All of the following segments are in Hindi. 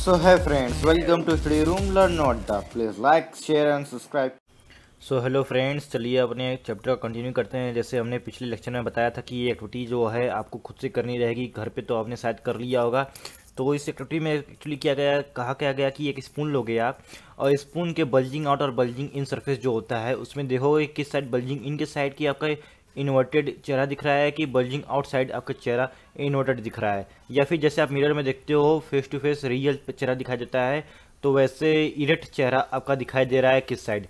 So hey friends, welcome to Study Room Learn Note. Please like, share and subscribe. So hello friends, चलिए अपने चैप्टर कंटिन्यू करते हैं। जैसे हमने पिछले लेक्चर में बताया था कि ये एक्टिविटी जो है आपको खुद से करनी रहेगी घर पे, तो आपने शायद कर लिया होगा। तो इस एक्टिविटी में एक्चुअली किया गया, कहा क्या गया कि एक स्पून लोगे आप, और स्पून के बल्जिंग आउट और बल्जिंग इन सरफेस जो होता है उसमें देखोगे किस साइड बल्जिंग इन के साइड की आपका इन्वर्टेड चेहरा दिख रहा है कि बल्जिंग आउट साइड आपका चेहरा इन्वर्टेड दिख रहा है, या फिर जैसे आप मिरर में देखते हो फेस टू फेस रियल चेहरा दिखाई देता है, तो वैसे इरेक्ट चेहरा आपका दिखाई दे रहा है किस साइड।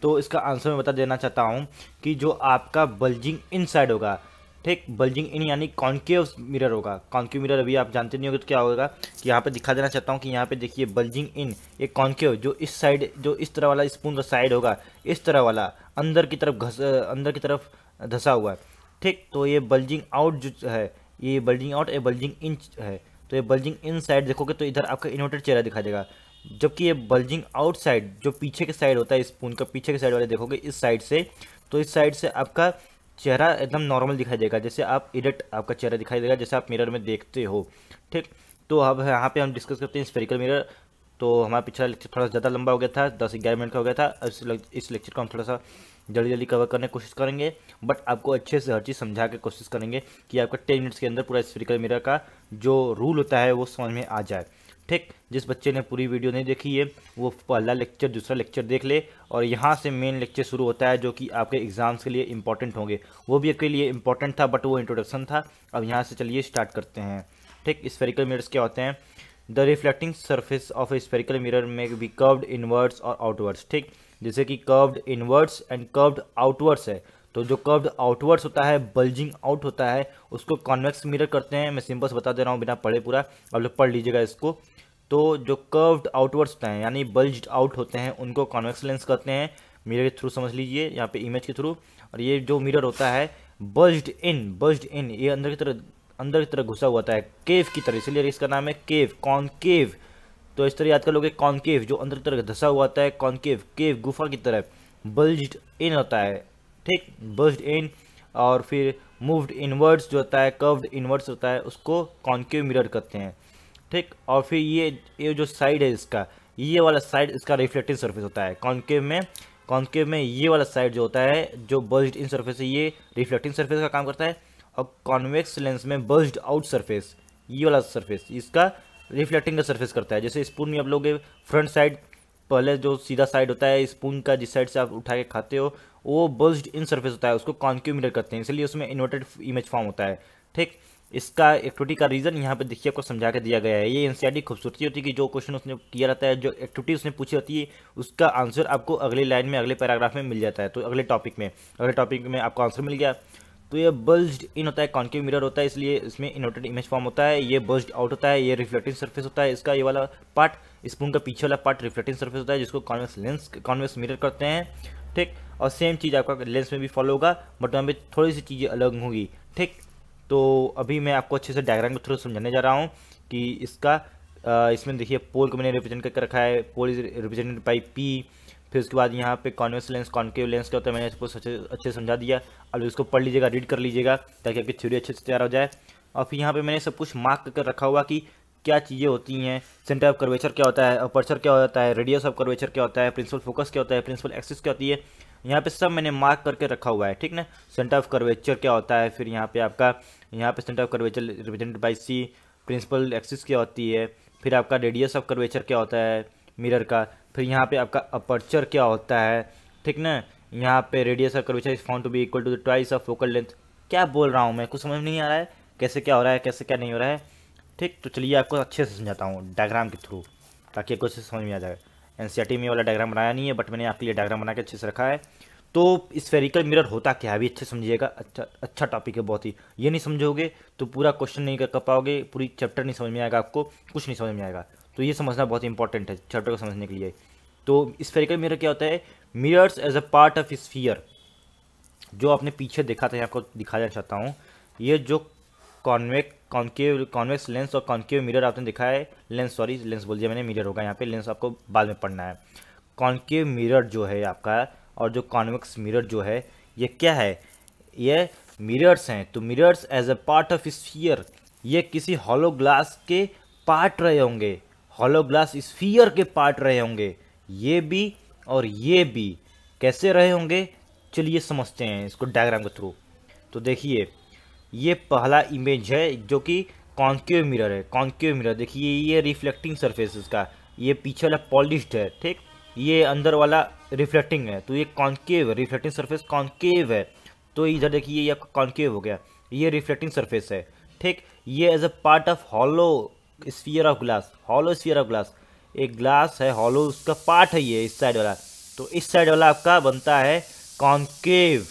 तो इसका आंसर मैं बता देना चाहता हूँ कि जो आपका बल्जिंग इन साइड होगा, ठीक, बल्जिंग इन यानी कॉन्केव मिरर होगा। कॉन्केव मिरर अभी आप जानते नहीं होगे तो क्या होगा कि यहाँ पे दिखा देना चाहता हूँ कि यहाँ पे देखिए बल्जिंग इन एक कॉन्केव जो इस साइड, जो इस तरह वाला स्पून का साइड होगा, इस तरह वाला अंदर की तरफ धंसा हुआ है, ठीक। तो ये बल्जिंग आउट जो है, ये बल्जिंग आउट, ये बल्जिंग इन है। तो ये बल्जिंग इन साइड देखोगे तो इधर आपका इन्वर्टेड चेहरा दिखाई देगा, जबकि ये बल्जिंग आउटसाइड जो पीछे के साइड होता है स्पून का, पीछे के साइड वाले देखोगे इस साइड से, तो इस साइड से आपका चेहरा एकदम नॉर्मल दिखाई देगा, जैसे आप इरेक्ट आपका चेहरा दिखाई देगा जैसे आप मिरर में देखते हो, ठीक। तो अब यहाँ पे हम डिस्कस करते हैं स्फेरिकल मिरर। तो हमारा पिछला लेक्चर थोड़ा ज़्यादा लंबा हो गया था, 10-11 मिनट का हो गया था। इस लेक्चर को हम थोड़ा सा जल्दी जल्दी कवर करने की कोशिश करेंगे, बट आपको अच्छे से हर चीज़ समझा के कोशिश करेंगे कि आपका 10 मिनट्स के अंदर पूरा स्फेरिकल मिरर का जो रूल होता है वो समझ में आ जाए, ठीक। जिस बच्चे ने पूरी वीडियो नहीं देखी है वो पहला लेक्चर दूसरा लेक्चर देख ले, और यहाँ से मेन लेक्चर शुरू होता है जो कि आपके एग्जाम्स के लिए इंपॉर्टेंट होंगे। वो भी आपके लिए इंपॉर्टेंट था बट वो इंट्रोडक्शन था। अब यहाँ से चलिए स्टार्ट करते हैं, ठीक। स्फेरिकल मिरर्स क्या होते हैं? The reflecting surface of A spherical mirror में बी कर्व्ड इनवर्ड्स और आउटवर्ड्स, ठीक। जैसे कि curved inwards and curved outwards है, तो जो कर्व्ड आउटवर्ड्स होता है, बल्जिंग आउट होता है, उसको कॉन्वेक्स मिरर करते हैं। मैं सिंपल से बता दे रहा हूँ बिना पढ़े, पूरा आप लोग पढ़ लीजिएगा इसको। तो जो कर्व्ड आउटवर्ड्स होते हैं यानी बल्ज्ड आउट होते हैं उनको कॉन्वेक्स लेंस कहते हैं। मिरर के थ्रू समझ लीजिए, यहाँ पे इमेज के थ्रू। और ये जो मिरर होता है बल्ज्ड इन ये अंदर की तरह घुसा हुआ होता है केव की तरह, इसलिए इसका नाम है केव, कॉनकेव। तो इस तरह याद कर लोगे, कॉनकेव जो अंदर की तरह धसा हुआ होता है, कॉनकेव केव गुफा की तरह। बल्ज्ड इन होता है, ठीक, बल्ज्ड इन। और फिर मूव्ड इनवर्ड्स जो होता है, कर्व्ड इनवर्ड्स होता है, उसको कॉनकेव मिरर कहते हैं, ठीक। और फिर ये जो साइड है इसका, ये वाला साइड इसका रिफ्लेक्टिंग सरफेस होता है। कॉन्केव में ये वाला साइड जो होता है, जो बल्ज्ड इन सरफेस है, ये रिफ्लेक्टिंग सरफेस का काम करता है। और कॉन्वेक्स लेंस में बल्ज्ड आउट सरफेस, ये वाला सरफेस इसका रिफ्लेक्टिंग का सरफेस करता है। जैसे स्पून में आप लोग फ्रंट साइड, पहले जो सीधा साइड होता है स्पून का, जिस साइड से आप उठा के खाते हो, वो बल्ज्ड इन सरफेस होता है, उसको कॉन्केव मिरर करते हैं, इसलिए उसमें इन्वर्टेड इमेज फॉर्म होता है, ठीक। इसका एक्टिविटी का रीजन यहाँ पे देखिए आपको समझा के दिया गया है। ये एनसीईआरटी खूबसूरती होती है कि जो क्वेश्चन उसने किया रहता है, जो एक्टिविटी उसने पूछी होती है, उसका आंसर आपको अगले लाइन में, अगले पैराग्राफ में मिल जाता है। तो अगले टॉपिक में आपको आंसर मिल गया। तो ये बल्ज्ड इन होता है, कॉन्केव मिरर होता है, इसलिए इसमें इन्वर्टेड इमेज फॉर्म होता है। ये बल्ज्ड आउट होता है, ये रिफ्लेक्टिंग सरफेस होता है इसका, ये वाला पार्ट, स्पून का पीछे वाला पार्ट रिफ्लेक्टिंग सरफेस होता है, जिसको कॉन्वेक्स मिरर करते हैं, ठीक। और सेम चीज़ आपका लेंस में भी फॉलो होगा, बट वहाँ पे थोड़ी सी चीज़ें अलग होंगी, ठीक। तो अभी मैं आपको अच्छे से डायग्राम के थ्रू समझाने जा रहा हूँ कि इसमें देखिए पोल को मैंने रिप्रेजेंट करके रखा है, pole is represented by P. फिर उसके बाद यहाँ पे कॉन्वेक्स लेंस, कॉन्केव लेंस क्या होता है, मैंने इसको अच्छे से समझा दिया। अब इसको पढ़ लीजिएगा, रीड कर लीजिएगा, ताकि आपकी थ्योरी अच्छे से तैयार हो जाए। और फिर यहाँ पे मैंने सब कुछ मार्क कर रखा हुआ कि क्या चीज़ें होती हैं। सेंटर ऑफ कर्वेचर क्या होता है, अपर्चर क्या होता है, रेडियस ऑफ कर्वेचर क्या होता है, प्रिंसिपल फोकस क्या होता है, प्रिंसिपल एक्सिस क्या होती है, यहाँ पे सब मैंने मार्क करके रखा हुआ है, ठीक ना। सेंटर ऑफ कर्वेचर क्या होता है, फिर यहाँ पे centre of curvature represented by C, principal axis क्या होती है, फिर आपका रेडियस ऑफ कर्वेचर क्या होता है मिरर का, फिर यहाँ पे आपका अपर्चर क्या होता है, ठीक ना। यहाँ पे radius of curvature is found to be equal to the twice of focal length. क्या बोल रहा हूँ मैं, कुछ समझ नहीं आ रहा है कैसे क्या हो रहा है, कैसे क्या नहीं हो रहा है, ठीक। तो चलिए आपको अच्छे से समझाता हूँ डायग्राम के थ्रू, ताकि आपको अच्छे से समझ में आ जाए। एनसीईआरटी में वाला डायग्राम बनाया नहीं है, बट मैंने आपके लिए डायग्राम बना के अच्छे से रखा है। तो स्फेरिकल मिरर होता क्या है अभी अच्छे समझिएगा, अच्छा टॉपिक है बहुत ही। ये नहीं समझोगे तो पूरा क्वेश्चन नहीं कर पाओगे, पूरी चैप्टर नहीं समझ में आएगा, आपको कुछ नहीं समझ में आएगा। तो ये समझना बहुत इंपॉर्टेंट है चैप्टर को समझने के लिए। तो स्फेरिकल मिरर क्या होता है? Mirrors as a part of sphere, जो आपने पीछे देखा था, आपको दिखाना चाहता हूँ। ये जो कॉन्वेक्स लेंस और कॉन्केव मिरर आपने दिखा है, लेंस बोल दिया मैंने, मिरर होगा यहाँ पे, लेंस आपको बाद में पढ़ना है। कॉन्केव मिरर जो है आपका और जो कॉन्वेक्स मिरर जो है, ये क्या है? ये मिरर्स हैं। तो mirrors as a part of sphere, ये किसी हॉलो ग्लास के पार्ट रहे होंगे। हॉलो ग्लास स्फीयर के पार्ट रहे होंगे, ये भी और ये भी। कैसे रहे होंगे चलिए समझते हैं इसको डायग्राम के थ्रू। तो देखिए ये पहला इमेज है जो कि कॉन्केव मिरर है। कॉन्केव मिरर देखिए ये रिफ्लेक्टिंग सरफेस इसका, ये पीछे वाला पॉलिश्ड है, ठीक, ये अंदर वाला रिफ्लेक्टिंग है। तो ये कॉन्केव रिफ्लेक्टिंग सरफेस कॉन्केव है। तो इधर देखिए ये आपका कॉन्केव हो गया, ये रिफ्लेक्टिंग सरफेस है, ठीक। ये as a part of hollow sphere of glass, hollow sphere of glass, एक ग्लास है हॉलो, उसका पार्ट है ये इस साइड वाला। तो इस साइड वाला आपका बनता है कॉन्केव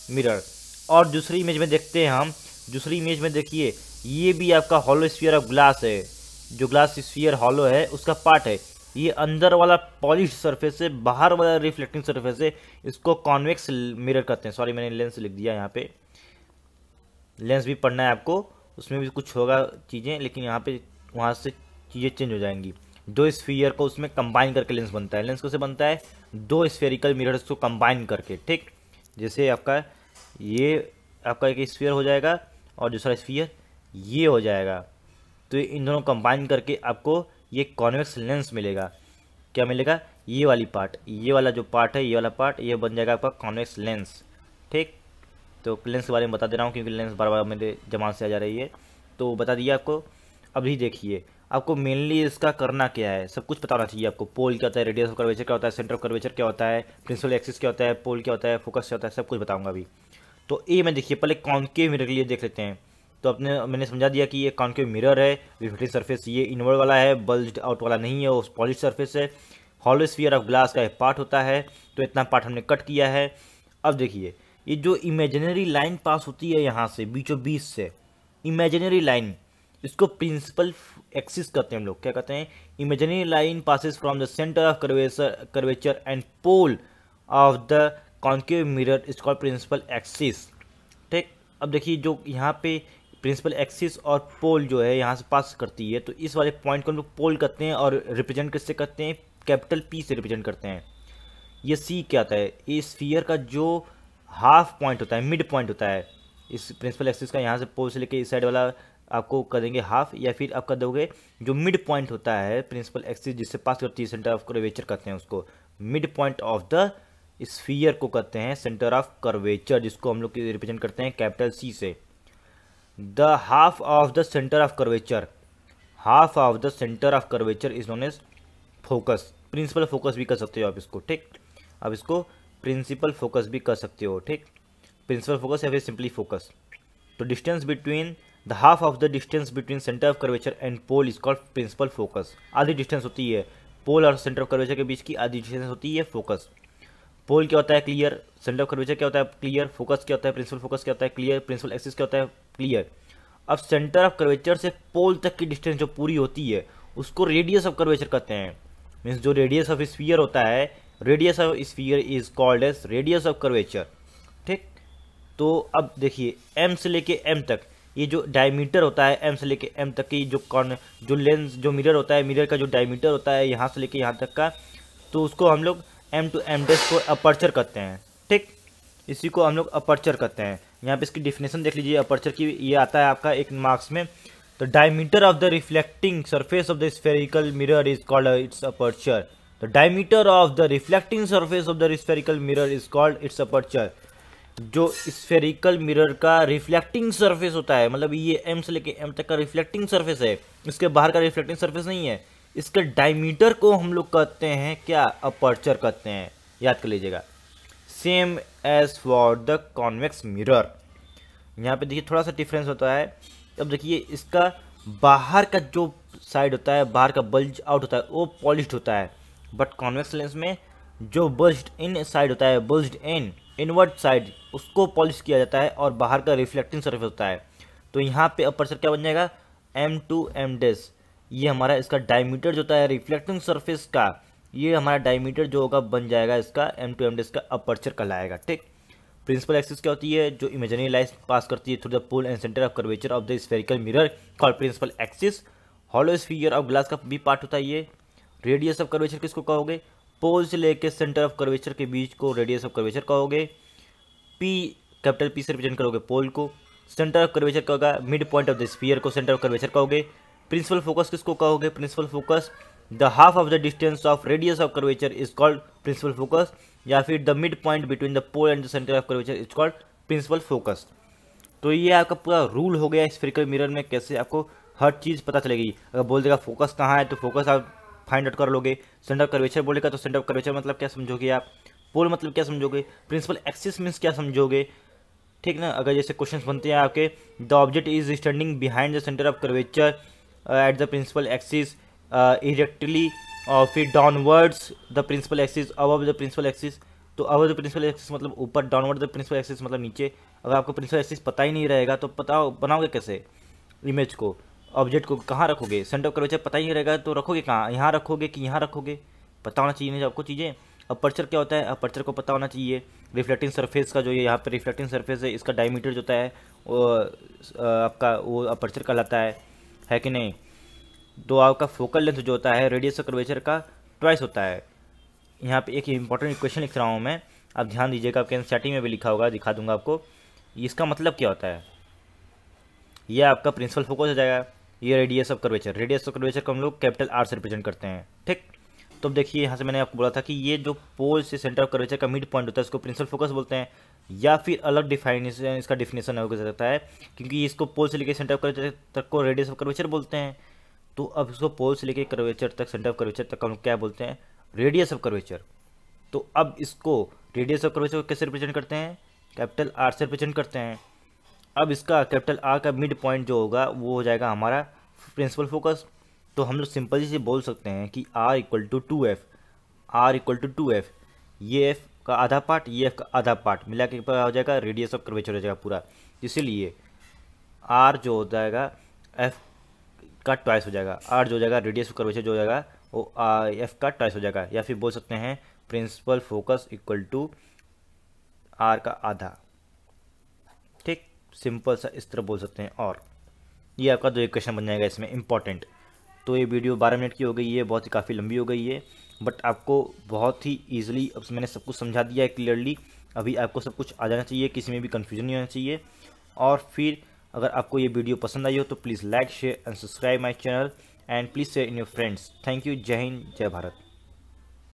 मिरर। और दूसरी इमेज में देखते हैं हम, दूसरी इमेज में देखिए ये भी आपका हॉलो स्फीयर ऑफ ग्लास है, जो ग्लास स्फीयर हॉलो है उसका पार्ट है। ये अंदर वाला पॉलिश सरफेस है, बाहर वाला रिफ्लेक्टिंग सरफेस है, इसको कॉन्वेक्स मिरर कहते हैं। सॉरी मैंने लेंस लिख दिया यहाँ पे, लेंस भी पढ़ना है आपको, उसमें भी कुछ होगा चीज़ें, लेकिन यहाँ पे वहाँ से चीज़ें चेंज हो जाएंगी। दो स्फीयर को उसमें कंबाइन करके लेंस बनता है। लेंस कैसे बनता है, दो स्फेरिकल मिरर्स को कंबाइन करके, ठीक। जैसे आपका ये आपका एक स्फीयर हो जाएगा और दूसरा स्फीयर ये हो जाएगा, तो इन दोनों कंबाइन करके आपको ये कॉन्वेक्स लेंस मिलेगा। क्या मिलेगा, ये वाली पार्ट, ये वाला जो पार्ट है, ये वाला पार्ट, ये बन जाएगा आपका कॉन्वेक्स लेंस, ठीक। तो लेंस के बारे में बता दे रहा हूँ क्योंकि लेंस बार बार मेरे जबान से आ जा रही है, तो बता दिया आपको। अभी देखिए आपको मेनली इसका करना क्या है, सब कुछ पता होना चाहिए आपको। पोल क्या होता है, रेडियस ऑफ कर्वेचर क्या होता है, सेंटर ऑफ कर्वेचर क्या होता है, प्रिंसिपल एक्सिस क्या होता है, पोल क्या होता है, फोकस क्या होता है, सब कुछ बताऊंगा अभी। तो ए में देखिए पहले कॉन्केव मिरर के लिए देख लेते हैं। तो मैंने समझा दिया कि ये कॉन्केव मिरर है, रिफ्लेक्टिंग सरफेस ये इनवर्ड वाला है, बल्ज्ड आउट वाला नहीं है, वो पॉलिश सरफेस है। हॉलो स्फीयर ऑफ ग्लास का एक पार्ट होता है, तो इतना पार्ट हमने कट किया है। अब देखिए ये जो इमेजिनरी लाइन पास होती है यहाँ से बीचों बीच से, इमेजिनरी लाइन, इसको प्रिंसिपल एक्सिस कहते हैं हम लोग। क्या कहते हैं, imaginary line passes from the centre of curvature and pole of the concave mirror is called principal axis, ठीक। अब देखिए जो यहाँ पे प्रिंसिपल एक्सिस और पोल जो है यहाँ से पास करती है, तो इस वाले पॉइंट को हम लोग पोल करते हैं और रिप्रेजेंट किससे करते हैं, कैपिटल पी से रिप्रेजेंट करते हैं। ये सी क्या होता है, ये स्फीयर का जो हाफ पॉइंट होता है, मिड पॉइंट होता है इस प्रिंसिपल एक्सिस का, यहाँ से पोल से लेके इस साइड वाला आपको कर देंगे हाफ, या फिर आप कर दोगे जो मिड पॉइंट होता है प्रिंसिपल एक्सिस जिससे पास करती है, सेंटर ऑफ कर्वेचर कहते हैं उसको। Mid point of the sphere को कहते हैं सेंटर ऑफ कर्वेचर, जिसको हम लोग रिप्रेजेंट करते हैं कैपिटल सी से। The half of the centre of curvature, half of the centre of curvature is known as focus, principal focus भी कर सकते हो आप इसको, ठीक। अब इसको प्रिंसिपल फोकस भी कर सकते हो, ठीक, प्रिंसिपल फोकस या फिर सिंपली फोकस। तो distance between the half of the distance between centre of curvature and pole is called principal focus. आधी डिस्टेंस होती है पोल और सेंटर ऑफ कर्वेचर के बीच की, आधी डिस्टेंस होती है फोकस। पोल क्या होता है, क्लियर, सेंटर ऑफ कर्वेचर क्या होता है, क्लियर, फोकस क्या होता है, प्रिंसिपल फोकस क्या होता है, क्लियर, प्रिंसिपल एक्सिस क्या होता है, क्लियर। अब सेंटर ऑफ कर्वेचर से पोल तक की डिस्टेंस जो पूरी होती है उसको रेडियस ऑफ कर्वेचर कहते हैं। मीन्स जो रेडियस ऑफ स्फीयर होता है, radius of sphere is called as radius of curvature, ठीक। तो अब देखिए एम से लेके एम तक, ये जो डायमीटर होता है एम से लेके एम तक की जो लेंस जो मिरर होता है, मिरर का जो डायमीटर होता है यहाँ से लेके यहाँ तक का, तो उसको हम लोग एम टू एम डेस को अपर्चर कहते हैं, ठीक। इसी को हम लोग अपर्चर कहते हैं। यहाँ पे इसकी डिफिनेशन देख लीजिए अपर्चर की, ये आता है आपका एक मार्क्स में। The diameter of the reflecting surface of the spherical mirror is called its aperture. The diameter of the reflecting surface of the spherical mirror is called its aperture. जो स्फेरिकल मिरर का रिफ्लेक्टिंग सरफेस होता है, मतलब ये एम से लेके एम तक का रिफ्लेक्टिंग सरफेस है, इसके बाहर का रिफ्लेक्टिंग सरफेस नहीं है, इसके डायमीटर को हम लोग कहते हैं क्या, अपर्चर कहते हैं, याद कर लीजिएगा। Same as for the convex mirror. यहाँ पे देखिए थोड़ा सा डिफरेंस होता है। अब देखिए इसका बाहर का जो साइड होता है, बाहर का बल्ज आउट होता है, वो पॉलिश्ड होता है, बट कॉन्वेक्स लेंस में जो बल्ज्ड इन साइड होता है, बल्ज्ड इन इनवर्ड साइड, उसको पॉलिश किया जाता है और बाहर का रिफ्लेक्टिंग सरफेस होता है। तो यहाँ पे अपर्चर क्या बन जाएगा, एम टू एम डेस। ये हमारा इसका डायमीटर जो होता है रिफ्लेक्टिंग सरफेस का, ये हमारा डायमीटर जो होगा बन जाएगा इसका एम टू एम डेस का अपर्चर कहलाएगा, ठीक। प्रिंसिपल एक्सिस क्या होती है, जो इमेजिनरी लाइन पास करती है through the pole and centre of curvature of the spherical mirror called principal axis. Hollow sphere of glass का भी पार्ट होता है ये। रेडियस ऑफ कर्वेचर किसको कहोगे, पोल से लेके सेंटर ऑफ कर्वेचर के बीच को रेडियस ऑफ कर्वेचर कहोगे। पी कैपिटल पी से रिप्रेजेंट करोगे पोल को। सेंटर ऑफ कर्वेचर का होगा mid point of the sphere को सेंटर ऑफ कर्वेचर कहोगे। प्रिंसिपल फोकस किसको कहोगे, principal focus the half of the distance of radius of curvature is called principal focus, या फिर the mid point between the pole and the centre of curvature is called principal focus. तो ये आपका पूरा रूल हो गया स्फेरिकल मिरर में, कैसे आपको हर चीज़ पता चलेगी। अगर बोल देगा फोकस कहाँ है तो फोकस आप फाइंड आउट कर लोगे, सेंटर ऑफ कर्वेचर बोलेगा तो सेंटर ऑफ कर्वेचर मतलब क्या समझोगे आप, पोल मतलब क्या समझोगे, प्रिंसिपल एक्सिस मीन्स क्या समझोगे, ठीक ना। अगर जैसे क्वेश्चंस बनते हैं आपके, the object is standing behind the centre of curvature at the principal axis erectly, और फिर downwards the principal axis above the principal axis. तो अबव द प्रिंसिपल एक्सिस मतलब ऊपर, डाउनवर्ड द प्रिंसिपल एक्सिस मतलब नीचे। अगर आपको प्रिंसिपल एक्सिस पता ही नहीं रहेगा तो बनाओगे कैसे इमेज को, ऑब्जेक्ट को कहाँ रखोगे, सेंटर ऑफ कर्वेचर पता ही नहीं रहेगा तो रखोगे कहाँ, यहाँ रखोगे कि यहाँ रखोगे, पता होना चाहिए ना आपको चीज़ें। अपर्चर क्या होता है, अपर्चर को पता होना चाहिए। रिफ्लेक्टिंग सरफेस का जो ये यहाँ पे रिफ्लेक्टिंग सरफेस है, इसका डायमीटर जो होता है वो आपका वो अपर्चर कहलाता है कि नहीं। तो आपका फोकल लेंथ जो होता है रेडियस ऑफ कर्वेचर का ट्वाइस होता है। यहाँ पे एक इंपॉर्टेंट इक्वेशन लिख रहा हूँ मैं, आप ध्यान दीजिएगा, आपके एनसीईआरटी में भी लिखा होगा, दिखा दूंगा आपको। इसका मतलब क्या होता है, ये आपका प्रिंसिपल फोकस हो जाएगा, ये radius of curvature, radius of curvature को हम लोग कैपिटल आर से रिप्रेजेंट करते हैं, ठीक। तो अब देखिए यहाँ से मैंने आपको बोला था कि ये जो पोल से सेंटर ऑफ कर्वेचर का मिड पॉइंट होता है इसको प्रिंसिपल फोकस बोलते हैं, या फिर अलग डिफाइनेशन इसका डिफिनेशन हो सकता है, क्योंकि इसको पोल से लेकर सेंटर ऑफ कर्वेचर तक को रेडियस ऑफ कर्वेचर बोलते हैं। तो अब इसको पोल से लेकर कर्वेचर तक, सेंटर ऑफ कर्वेचर तक हम क्या बोलते हैं, रेडियस ऑफ कर्वेचर। तो अब इसको रेडियस ऑफ कर्वेचर को कैसे रिप्रेजेंट करते हैं, कैपिटल आर से रिप्रेजेंट करते हैं। अब इसका कैपिटल आर का मिड पॉइंट जो होगा वो हो जाएगा हमारा प्रिंसिपल फोकस। तो हम लोग सिंपल से बोल सकते हैं कि R equal to 2f, R equal to 2f, ये f का आधा पार्ट, ये f का आधा पार्ट मिला के हो जाएगा रेडियस ऑफ कर्वेचर हो जाएगा पूरा। इसीलिए r जो हो जाएगा f का ट्वाइस हो जाएगा, r जो हो जाएगा रेडियस ऑफ कर्वेचर जो हो जाएगा वो f का ट्वाइस हो जाएगा, या फिर बोल सकते हैं principal focus equal to r का आधा, ठीक। सिंपल सा इस तरह बोल सकते हैं। और ये आपका जो इक्वेशन बन जाएगा इसमें इंपॉर्टेंट। तो ये वीडियो 12 मिनट की हो गई है, बहुत ही काफ़ी लंबी हो गई है, बट आपको बहुत ही ईजिली अब मैंने सब कुछ समझा दिया है क्लियरली। अभी आपको सब कुछ आ जाना चाहिए, किसी में भी कन्फ्यूजन नहीं होना चाहिए। और फिर अगर आपको ये वीडियो पसंद आई हो तो please like, share and subscribe my channel, and please share in your friends. Thank you. जय हिंद, जय भारत।